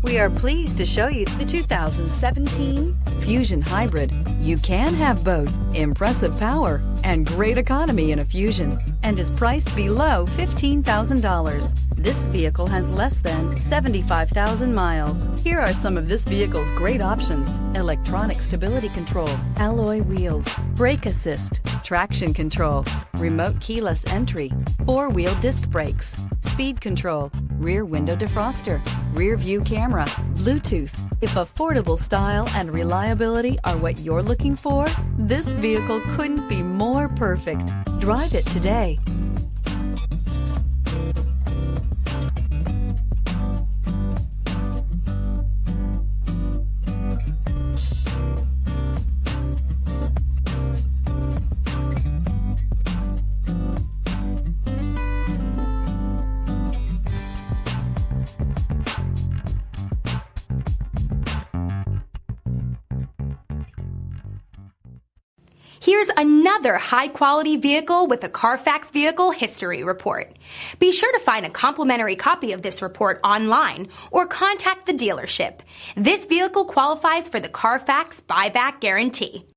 We are pleased to show you the 2017 Fusion Hybrid. You can have both impressive power and great economy in a Fusion, and is priced below $15,000. This vehicle has less than 75,000 miles. Here are some of this vehicle's great options: electronic stability control, alloy wheels, brake assist, traction control, remote keyless entry, four-wheel disc brakes, speed control, rear window defroster, rear view camera, Bluetooth. If affordable style and reliability are what you're looking for, this vehicle couldn't be more perfect. Drive it today. Here's another high-quality vehicle with a CARFAX Vehicle History Report. Be sure to find a complimentary copy of this report online or contact the dealership. This vehicle qualifies for the CARFAX Buyback Guarantee.